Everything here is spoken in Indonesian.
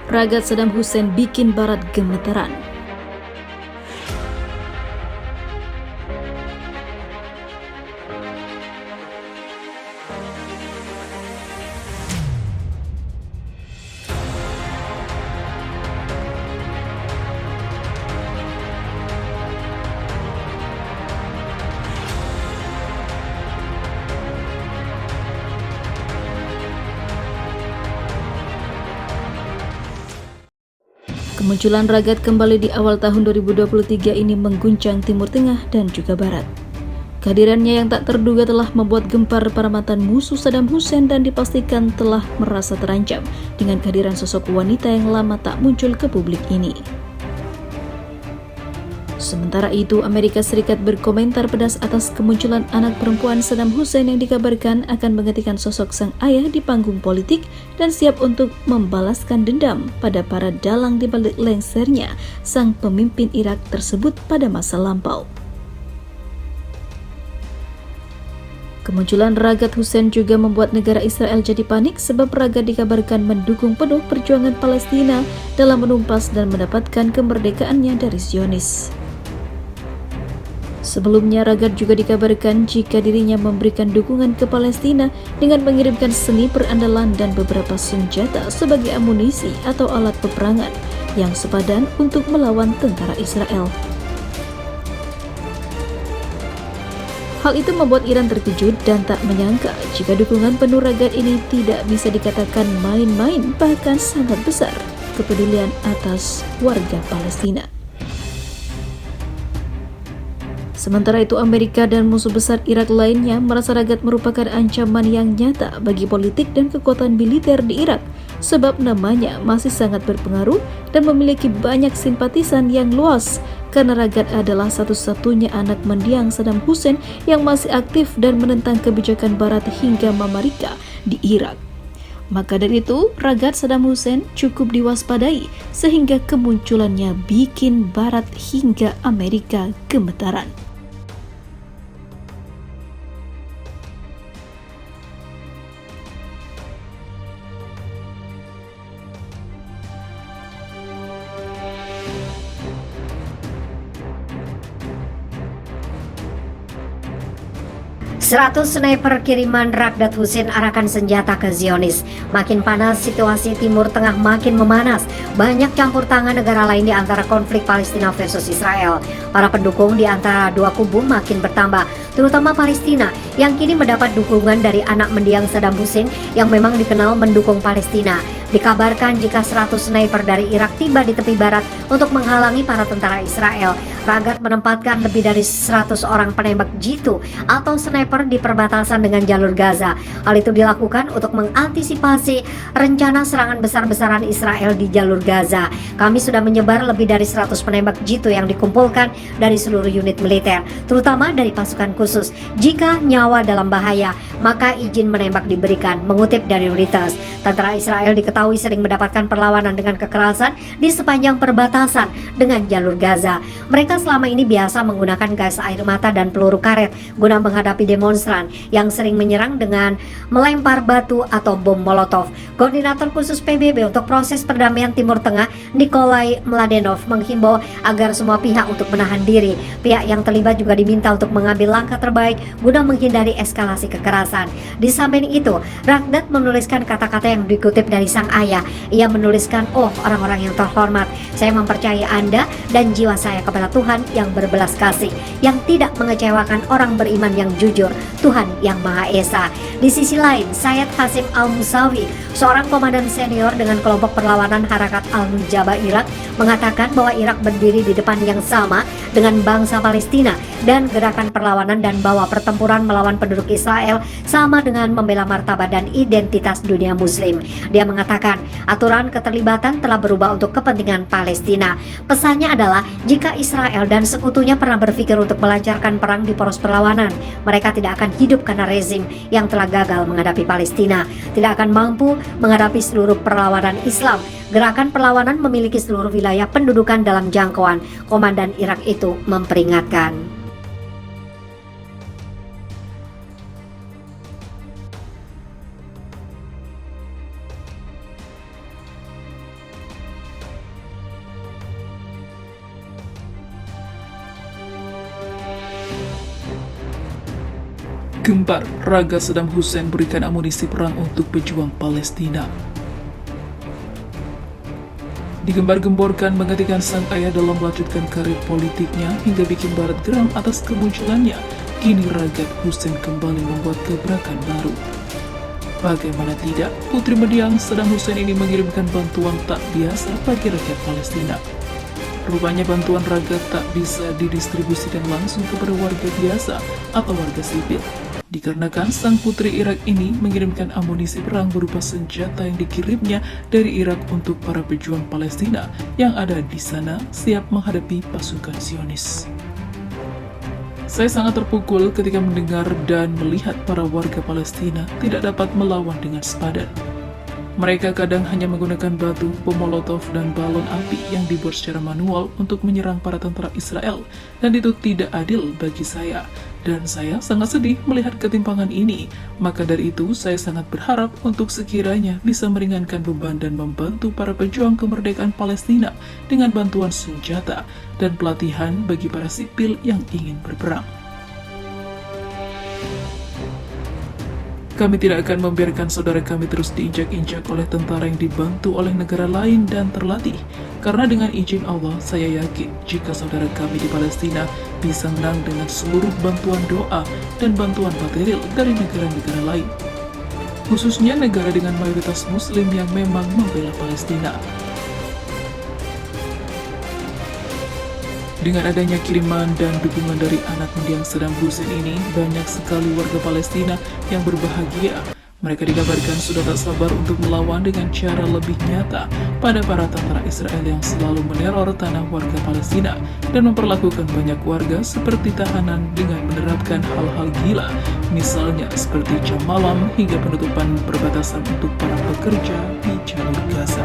Ragat Saddam Hussein bikin Barat gemetaran. Kemunculan Ragat kembali di awal tahun 2023 ini mengguncang Timur Tengah dan juga Barat. Kehadirannya yang tak terduga telah membuat gempar para mantan musuh Saddam Hussein dan dipastikan telah merasa terancam dengan kehadiran sosok wanita yang lama tak muncul ke publik ini. Sementara itu, Amerika Serikat berkomentar pedas atas kemunculan anak perempuan Saddam Hussein yang dikabarkan akan menggantikan sosok sang ayah di panggung politik dan siap untuk membalaskan dendam pada para dalang di balik lengsernya sang pemimpin Irak tersebut pada masa lampau. Kemunculan Ragat Hussein juga membuat negara Israel jadi panik sebab Ragat dikabarkan mendukung penuh perjuangan Palestina dalam menumpas dan mendapatkan kemerdekaannya dari Zionis. Sebelumnya, Ragat juga dikabarkan jika dirinya memberikan dukungan ke Palestina dengan mengirimkan sniper andalan dan beberapa senjata sebagai amunisi atau alat peperangan yang sepadan untuk melawan tentara Israel. Hal itu membuat Iran terkejut dan tak menyangka jika dukungan penuh Ragat ini tidak bisa dikatakan main-main, bahkan sangat besar kepedulian atas warga Palestina. Sementara itu, Amerika dan musuh besar Irak lainnya merasa Ragat merupakan ancaman yang nyata bagi politik dan kekuatan militer di Irak, sebab namanya masih sangat berpengaruh dan memiliki banyak simpatisan yang luas, karena Ragat adalah satu-satunya anak mendiang Saddam Hussein yang masih aktif dan menentang kebijakan Barat hingga Amerika di Irak. Maka dari itu, Ragat Saddam Hussein cukup diwaspadai sehingga kemunculannya bikin Barat hingga Amerika gemetaran. Seratus sniper kiriman Ragat Hussein arahkan senjata ke Zionis. Makin panas, situasi Timur Tengah makin memanas. Banyak campur tangan negara lain di antara konflik Palestina versus Israel. Para pendukung di antara dua kubu makin bertambah, terutama Palestina yang kini mendapat dukungan dari anak mendiang Saddam Hussein yang memang dikenal mendukung Palestina. Dikabarkan jika 100 sniper dari Irak tiba di tepi barat untuk menghalangi para tentara Israel. Ragat menempatkan lebih dari 100 orang penembak jitu atau sniper di perbatasan dengan jalur Gaza. Hal itu dilakukan untuk mengantisipasi rencana serangan besar-besaran Israel di jalur Gaza. Kami sudah menyebar lebih dari 100 penembak jitu yang dikumpulkan dari seluruh unit militer, terutama dari pasukan khusus. Jika nyawa dalam bahaya, maka izin menembak diberikan, mengutip dari Reuters. Tentara Israel diketahui sering mendapatkan perlawanan dengan kekerasan di sepanjang perbatasan dengan jalur Gaza. Mereka selama ini biasa menggunakan gas air mata dan peluru karet guna menghadapi demonstran yang sering menyerang dengan melempar batu atau bom molotov. Koordinator khusus PBB untuk proses perdamaian Timur Tengah, Nikolai Mladenov, menghimbau agar semua pihak untuk menahan diri. Pihak yang terlibat juga diminta untuk mengambil langkah terbaik guna menghindari eskalasi kekerasan. Di samping itu, Ragat menuliskan kata-kata yang dikutip dari sang ayah. Ia menuliskan, "Oh orang-orang yang terhormat, saya mempercayai Anda dan jiwa saya kepada Tuhan yang berbelas kasih, yang tidak mengecewakan orang beriman yang jujur, Tuhan yang Maha Esa." Di sisi lain, Sayyid Hashim Al-Musawi, seorang komandan senior dengan kelompok perlawanan Harakat Al-Nujaba Irak, mengatakan bahwa Irak berdiri di depan yang sama dengan bangsa Palestina dan gerakan perlawanan, dan bahwa pertempuran melawan penduduk Israel sama dengan membela martabat dan identitas dunia muslim. Dia mengatakan aturan keterlibatan telah berubah untuk kepentingan Palestina. Pesannya adalah jika Israel dan sekutunya pernah berpikir untuk melancarkan perang di poros perlawanan, mereka tidak akan hidup karena rezim yang telah gagal menghadapi Palestina, tidak akan mampu menghadapi seluruh perlawanan Islam. Gerakan perlawanan memiliki seluruh wilayah pendudukan dalam jangkauan, komandan Irak itu memperingatkan. Gempar, raga Saddam Hussein berikan amunisi perang untuk pejuang Palestina. Digembar-gemborkan menggantikan sang ayah dalam melanjutkan karir politiknya hingga bikin barat geram atas kemunculannya, kini raga Hussein kembali membuat gebrakan baru. Bagaimana tidak, putri mendiang Saddam Hussein ini mengirimkan bantuan tak biasa bagi rakyat Palestina. Rupanya bantuan raga tak bisa didistribusikan langsung kepada warga biasa atau warga sipil, dikarenakan sang putri Irak ini mengirimkan amunisi perang berupa senjata yang dikirimnya dari Irak untuk para pejuang Palestina yang ada di sana siap menghadapi pasukan Zionis. Saya sangat terpukul ketika mendengar dan melihat para warga Palestina tidak dapat melawan dengan sepadan. Mereka kadang hanya menggunakan batu, bom molotov, dan balon api yang dibuat secara manual untuk menyerang para tentara Israel, dan itu tidak adil bagi saya. Dan saya sangat sedih melihat ketimpangan ini. Maka dari itu, saya sangat berharap untuk sekiranya bisa meringankan beban dan membantu para pejuang kemerdekaan Palestina dengan bantuan senjata dan pelatihan bagi para sipil yang ingin berperang. Kami tidak akan membiarkan saudara kami terus diinjak-injak oleh tentara yang dibantu oleh negara lain dan terlatih. Karena dengan izin Allah, saya yakin jika saudara kami di Palestina bisa menang dengan seluruh bantuan doa dan bantuan material dari negara-negara lain. Khususnya negara dengan mayoritas muslim yang memang membela Palestina. Dengan adanya kiriman dan dukungan dari anak mendiang Saddam Hussein ini, banyak sekali warga Palestina yang berbahagia. Mereka dikabarkan sudah tak sabar untuk melawan dengan cara lebih nyata pada para tentara Israel yang selalu meneror tanah warga Palestina dan memperlakukan banyak warga seperti tahanan dengan menerapkan hal-hal gila, misalnya seperti jam malam hingga penutupan perbatasan untuk para pekerja di jalur Gaza.